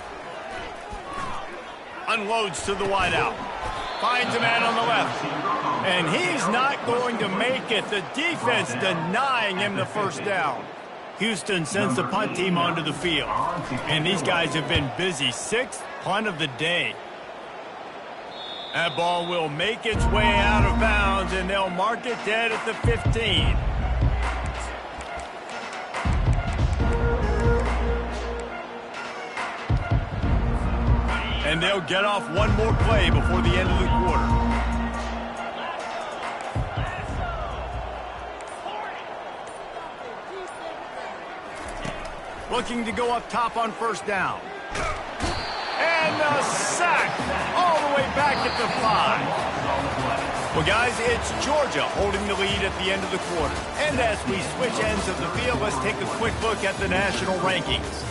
Unloads to the wideout. finds a man on the left. And he's not going to make it. The defense denying him the first down. Houston sends the punt team onto the field. And these guys have been busy. 6th punt of the day. That ball will make its way out of bounds, and they'll mark it dead at the 15. And they'll get off one more play before the end of the quarter. Looking to go up top on first down. And a sack all the way back at the 5. Well, guys, it's Georgia holding the lead at the end of the quarter. And as we switch ends of the field, let's take a quick look at the national rankings.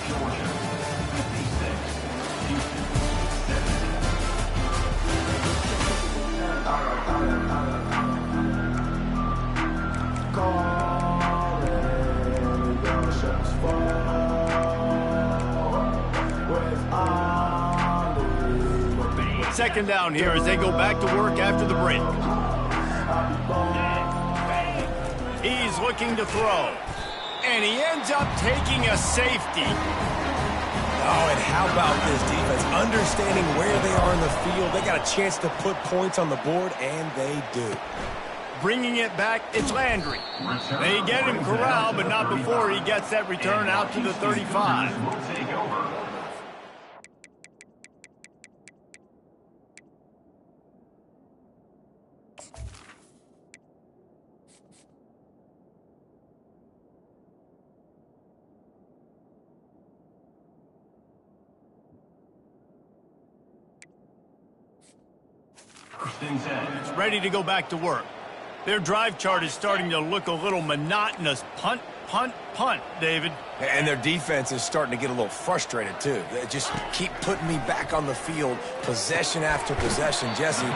Second down here as they go back to work after the break. He's looking to throw. And he ends up taking a safety. Oh, and how about this defense? Understanding where they are in the field. They got a chance to put points on the board, and they do. Bringing it back, it's Landry. They get him corralled, but not before he gets that return out to the 35. It's ready to go back to work. Their drive chart is starting to look a little monotonous. Punt, punt, punt, David. And their defense is starting to get a little frustrated, too. They just keep putting me back on the field, possession after possession. Jesse,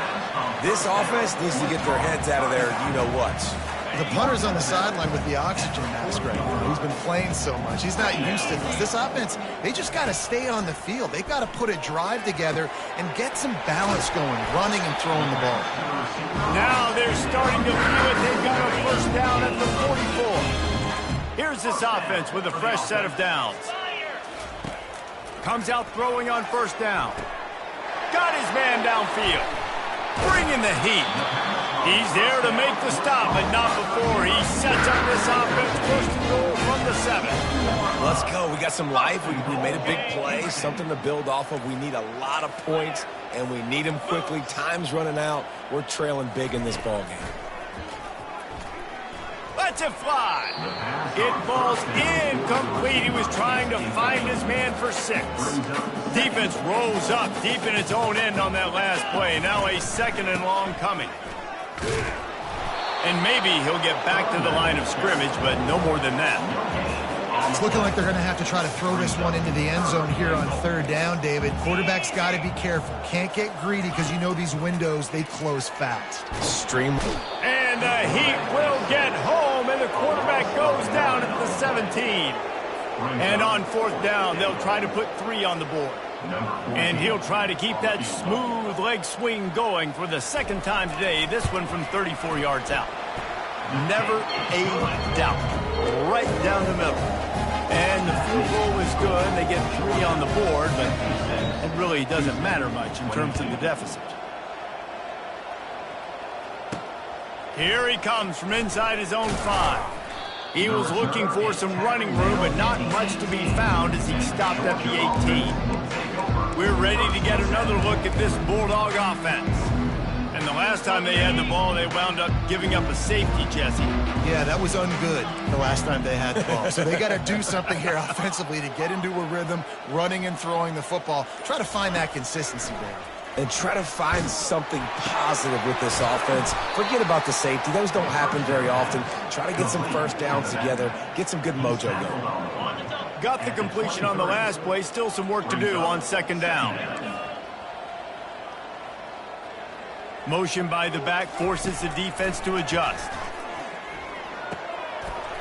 this offense needs to get their heads out of their you-know-whats. The punter's on the sideline with the oxygen mask right now. He's been playing so much. He's not used to this. This offense, they just got to stay on the field. They've got to put a drive together and get some balance going, running and throwing the ball. Now they're starting to feel it. They've got a first down at the 44. Here's this offense with a fresh set of downs. Comes out throwing on first down. Got his man downfield. Bringing the heat. He's there to make the stop, but not before he sets up this offense. First and goal from the 7. Let's go. We got some life. We made a big play, something to build off of. We need a lot of points, and we need them quickly. Time's running out. We're trailing big in this ball game. Lets it fly. It falls incomplete. He was trying to find his man for 6. Defense rolls up deep in its own end on that last play. Now a second and long coming. And maybe he'll get back to the line of scrimmage, but no more than that. It's looking like they're going to have to try to throw this one into the end zone here on third down, David. Quarterback's got to be careful. Can't get greedy because you know these windows, they close fast. And the Heat will get home, and the quarterback goes down at the 17. And on fourth down, they'll try to put 3 on the board. And he'll try to keep that smooth leg swing going for the second time today, this one from 34 yards out. Never a doubt. Right down the middle. And the field goal is good. They get 3 on the board, but it really doesn't matter much in terms of the deficit. Here he comes from inside his own 5. He was looking for some running room, but not much to be found as he stopped at the 18. We're ready to get another look at this Bulldog offense. And the last time they had the ball, they wound up giving up a safety, Jesse. Yeah, that was ungood the last time they had the ball. So they got to do something here offensively to get into a rhythm, running and throwing the football. Try to find that consistency there. And try to find something positive with this offense. Forget about the safety. Those don't happen very often. Try to get some first downs together. Get some good mojo going. Got the completion on the last play. Still some work to do on second down. Motion by the back forces the defense to adjust.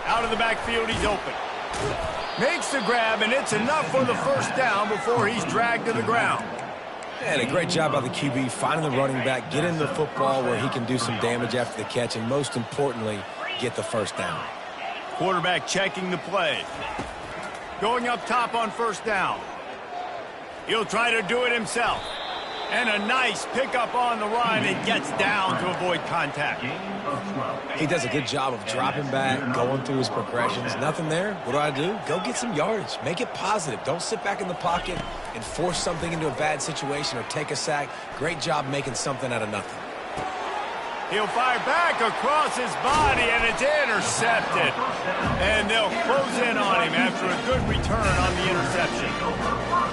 Out of the backfield, he's open. Makes the grab, and it's enough for the first down before he's dragged to the ground. And a great job by the QB finding the running back, getting the football where he can do some damage after the catch, and most importantly, get the first down. Quarterback checking the play. Going up top on first down. He'll try to do it himself. And a nice pickup on the run and gets down to avoid contact. He does a good job of dropping back, going through his progressions. Nothing there. What do? Go get some yardage. Make it positive. Don't sit back in the pocket and force something into a bad situation or take a sack. Great job making something out of nothing. He'll fire back across his body, and it's intercepted. And they'll close in on him after a good return on the interception.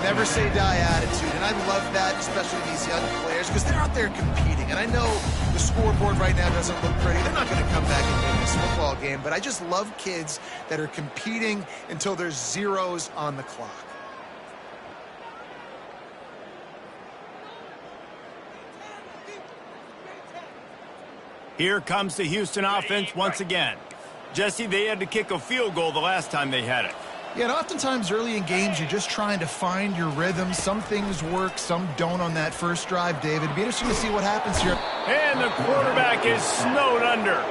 Never say die attitude, and I love that, especially these young players, because they're out there competing. And I know the scoreboard right now doesn't look pretty. They're not going to come back and win this football game, but I just love kids that are competing until there's zeros on the clock. Here comes the Houston offense once again. Jesse, they had to kick a field goal the last time they had it. Yeah, and oftentimes early in games, you're just trying to find your rhythm. Some things work, some don't on that first drive, David. It'd be interesting to see what happens here. And the quarterback is snowed under.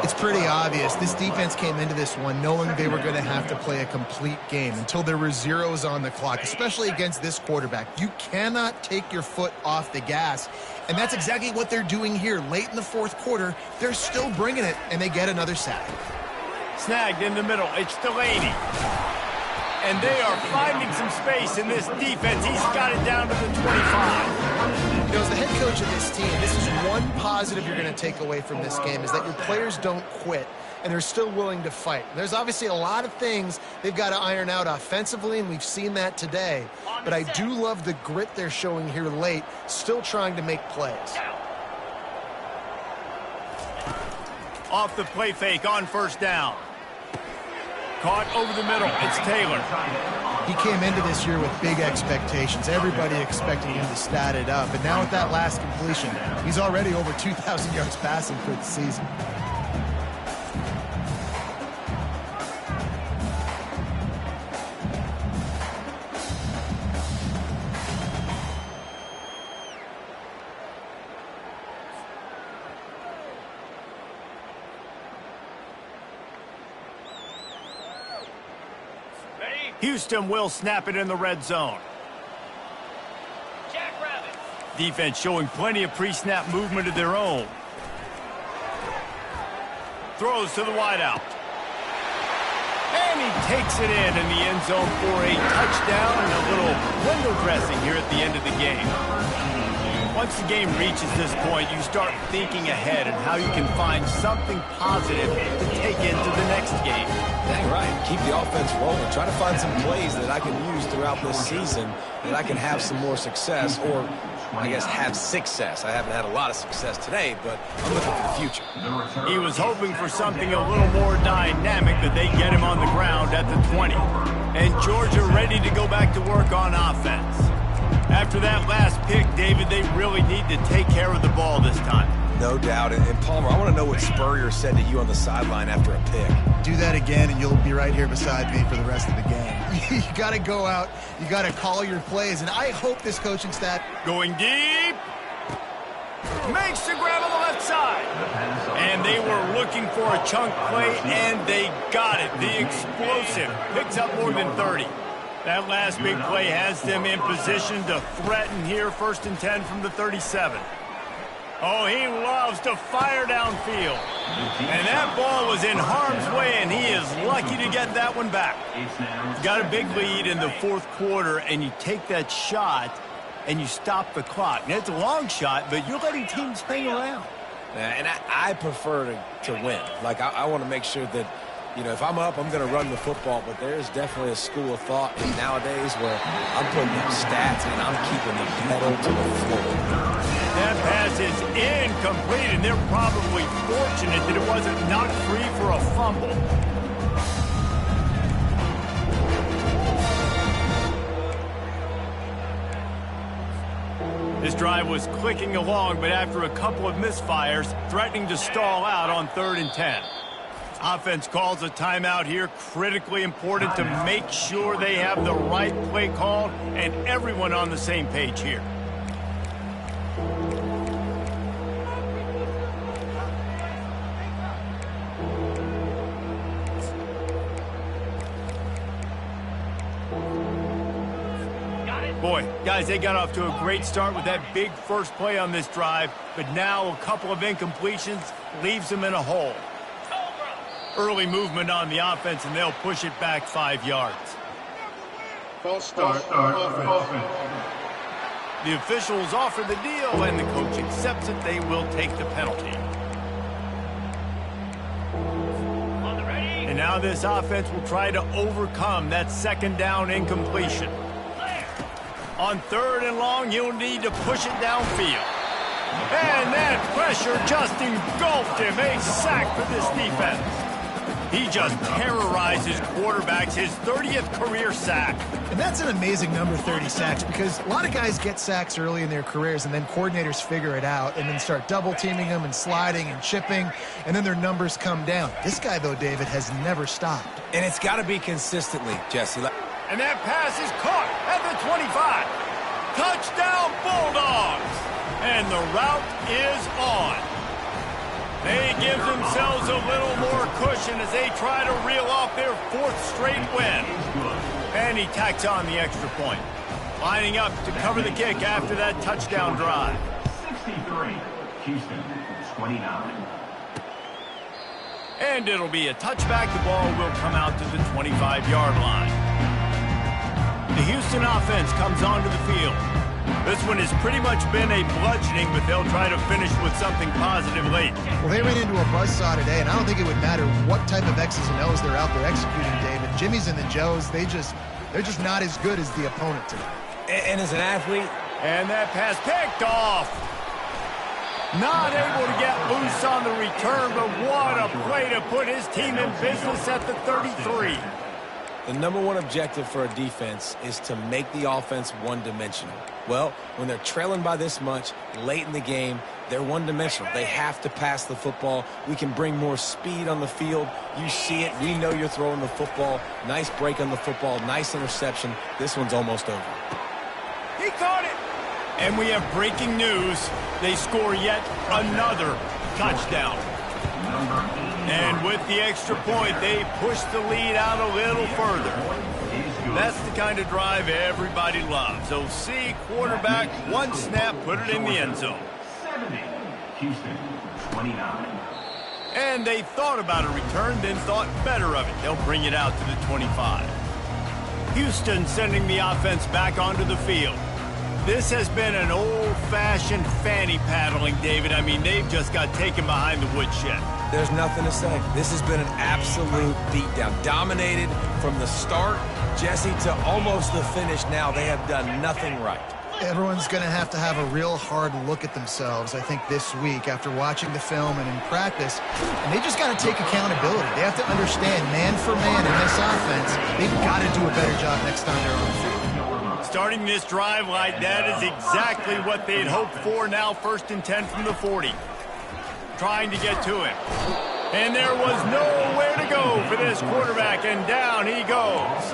It's pretty obvious. This defense came into this one knowing they were going to have to play a complete game until there were zeros on the clock, especially against this quarterback. You cannot take your foot off the gas, and that's exactly what they're doing here. Late in the fourth quarter, they're still bringing it, and they get another sack. Snagged in the middle. It's Delaney. And they are finding some space in this defense. He's got it down to the 25. You know, as the head coach of this team, this is one positive you're going to take away from this game, is that your players don't quit, and they're still willing to fight. There's obviously a lot of things they've got to iron out offensively, and we've seen that today. But I do love the grit they're showing here late, still trying to make plays. Off the play fake on first down. Caught over the middle. It's Taylor. He came into this year with big expectations. Everybody expecting him to stat it up. And now with that last completion, he's already over 2,000 yards passing for the season. Houston will snap it in the red zone. Defense showing plenty of pre-snap movement of their own. Throws to the wideout. And he takes it in the end zone for a touchdown and a little window dressing here at the end of the game. Once the game reaches this point, you start thinking ahead and how you can find something positive to take into the next game. Dang right. Keep the offense rolling. Try to find some plays that I can use throughout this season that I can have some more success, or I guess have success. I haven't had a lot of success today, but I'm looking for the future. He was hoping for something a little more dynamic, but they get him on the ground at the 20. And Georgia ready to go back to work on offense. After that last pick, David, they really need to take care of the ball this time. No doubt. And Palmer, I want to know what Spurrier said to you on the sideline after a pick. Do that again, and you'll be right here beside me for the rest of the game. You got to go out. You got to call your plays, and I hope this coaching staff... Going deep. Makes the grab on the left side. And they were looking for a chunk play, and they got it. The explosive picks up more than 30. That last big play has them in position to threaten here, 1st and 10 from the 37. Oh, he loves to fire downfield. And that ball was in harm's way, and he is lucky to get that one back. Got a big lead in the fourth quarter, and you take that shot, and you stop the clock. Now, it's a long shot, but you're letting teams hang around. And I prefer to win. Like, I want to make sure that, you know, if I'm up, I'm going to run the football, but there's definitely a school of thought nowadays where I'm putting up stats and I'm keeping the pedal to the floor. That pass is incomplete, and they're probably fortunate that it wasn't knocked free for a fumble. This drive was clicking along, but after a couple of misfires, threatening to stall out on 3rd and 10. Offense calls a timeout here, critically important to make sure they have the right play called and everyone on the same page here. Boy, guys, they got off to a great start with that big first play on this drive, but now a couple of incompletions leaves them in a hole. Early movement on the offense, and they'll push it back 5 yards. False start. Offense. The officials offer the deal, and the coach accepts it. They will take the penalty. And now this offense will try to overcome that second down incompletion. On 3rd and long, you'll need to push it downfield. And that pressure just engulfed him. A sack for this defense. He just terrorizes quarterbacks, his 30th career sack. And that's an amazing number, 30 sacks, because a lot of guys get sacks early in their careers, and then coordinators figure it out and then start double-teaming them and sliding and chipping, and then their numbers come down. This guy, though, David, has never stopped. And it's got to be consistently, Jesse. And that pass is caught at the 25. Touchdown, Bulldogs! And the route is on. They give themselves a little more cushion as they try to reel off their 4th straight win. And he tacks on the extra point. Lining up to cover the kick after that touchdown drive. 63, Houston, 29. And it'll be a touchback. The ball will come out to the 25-yard line. The Houston offense comes onto the field. This one has pretty much been a bludgeoning, but they'll try to finish with something positive late. Well, they ran into a buzzsaw today, and I don't think it would matter what type of X's and O's they're out there executing, David. Jimmy's and the Joes, they're just not as good as the opponent today. And as an athlete, and that pass picked off. Not able to get loose on the return, but what a play to put his team in business at the 33. the number one objective for a defense is to make the offense one-dimensional. Well, when they're trailing by this much late in the game, they're one-dimensional. They have to pass the football. We can bring more speed on the field. You see it. We know you're throwing the football. Nice break on the football. Nice interception. This one's almost over. He caught it. And we have breaking news. They score yet another touchdown. And with the extra point, they push the lead out a little further. That's the kind of drive everybody loves. OC, quarterback, one snap, put it in the end zone. 70, Houston, 29. And they thought about a return, then thought better of it. They'll bring it out to the 25. Houston sending the offense back onto the field. This has been an old-fashioned fanny paddling, David. I mean, they've just got taken behind the woodshed. There's nothing to say. This has been an absolute beatdown. Dominated from the start, Jesse, to almost the finish now. They have done nothing right. Everyone's going to have a real hard look at themselves, I think, this week after watching the film and in practice. And they just got to take accountability. They have to understand, man for man in this offense, they've got to do a better job next time they're on the field. Starting this drive like that is exactly what they'd hoped for. Now 1st and 10 from the 40. Trying to get to him. And there was nowhere to go for this quarterback, and down he goes.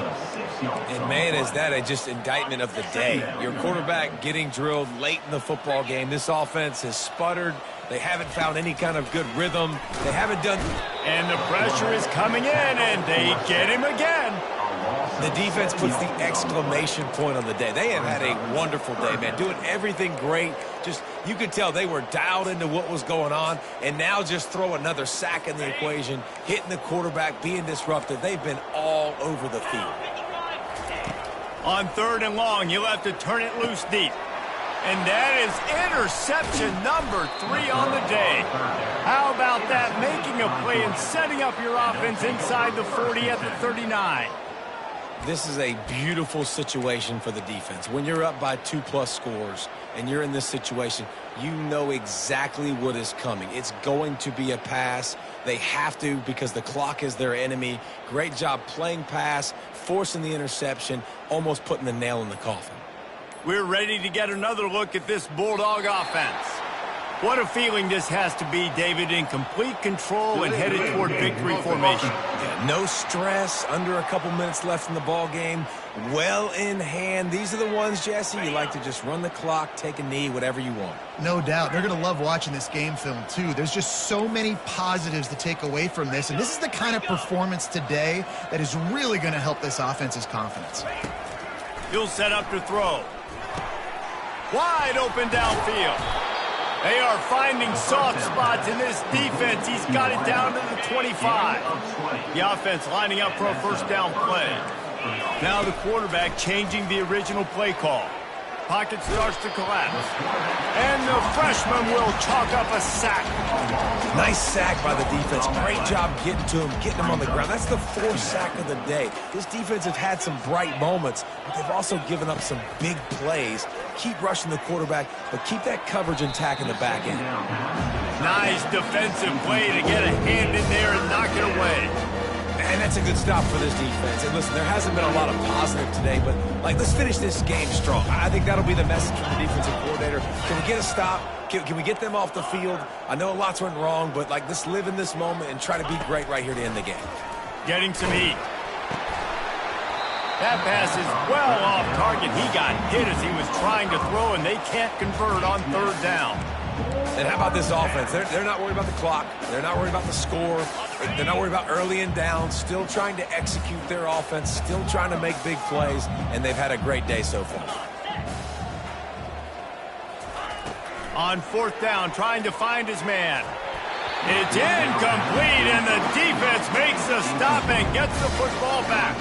And, man, is that a just indictment of the day. Your quarterback getting drilled late in the football game. This offense has sputtered. They haven't found any kind of good rhythm. They haven't done... And the pressure is coming in, and they get him again. The defense puts the exclamation point on the day. They have had a wonderful day, man. Doing everything great. Just, you could tell they were dialed into what was going on. And now just throw another sack in the equation. Hitting the quarterback, being disruptive. They've been all over the field. On 3rd and long, you'll have to turn it loose deep. And that is interception number 3 on the day. How about that? Making a play and setting up your offense inside the 40 at the 39. This is a beautiful situation for the defense. When you're up by 2+ scores and you're in this situation, you know exactly what is coming. It's going to be a pass. They have to because the clock is their enemy. Great job playing pass, forcing the interception, almost putting the nail in the coffin. We're ready to get another look at this Bulldog offense. What a feeling this has to be, David, in complete control and headed toward victory formation. Yeah, no stress, under a couple minutes left in the ball game, well in hand. These are the ones, Jesse, you like to just run the clock, take a knee, whatever you want. No doubt. They're going to love watching this game film, too. There's just so many positives to take away from this, and this is the kind of performance today that is really going to help this offense's confidence. He'll set up to throw. Wide open downfield. They are finding soft spots in this defense. He's got it down to the 25. The offense lining up for a first down play. Now the quarterback changing the original play call. Pocket starts to collapse. And the freshman will chalk up a sack. Nice sack by the defense. Great job getting to him, getting him on the ground. That's the fourth sack of the day. This defense have had some bright moments, but they've also given up some big plays. Keep rushing the quarterback, but keep that coverage intact in the back end. Nice defensive play to get a hand in there and knock it away. And that's a good stop for this defense. And listen, there hasn't been a lot of positive today, but let's finish this game strong. I think that'll be the message from the defensive coordinator. Can we get a stop? Can we get them off the field? I know lots went wrong, but let's live in this moment and try to be great right here to end the game. Getting some heat. That pass is well off target. He got hit as he was trying to throw, and they can't convert on third down. And how about this offense? They're not worried about the clock. They're not worried about the score. They're not worried about early and down. Still trying to execute their offense. Still trying to make big plays. And they've had a great day so far. On fourth down, trying to find his man. It's incomplete, and the defense makes the stop and gets the football back.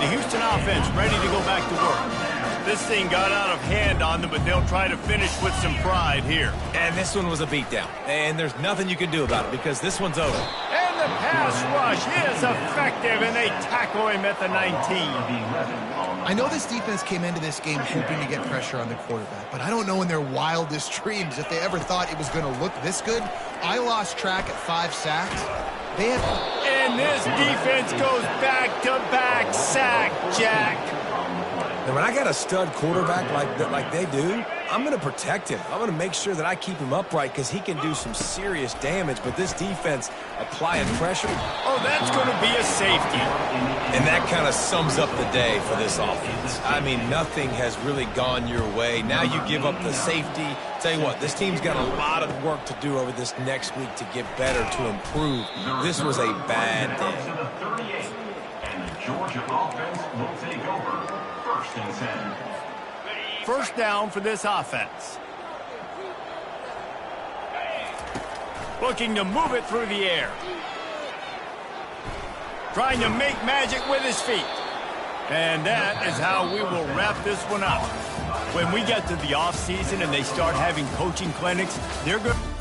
The Houston offense ready to go back to work. This thing got out of hand on them, but they'll try to finish with some pride here. And this one was a beatdown. And there's nothing you can do about it because this one's over. And the pass rush is effective, and they tackle him at the 19. I know this defense came into this game hoping to get pressure on the quarterback, but I don't know in their wildest dreams if they ever thought it was going to look this good. I lost track at 5 sacks. And this defense goes back-to-back sack, Jack. And when I got a stud quarterback like they do, I'm going to protect him. I'm going to make sure that I keep him upright because he can do some serious damage. But this defense applying pressure. Oh, that's going to be a safety. And that kind of sums up the day for this offense. I mean, nothing has really gone your way. Now you give up the safety. Tell you what, this team's got a lot of work to do over this next week to get better, to improve. This was a bad day. And the Georgia offense will take over. First and 10. First down for this offense. Looking to move it through the air. Trying to make magic with his feet. And that is how we will wrap this one up. When we get to the offseason and they start having coaching clinics, they're going to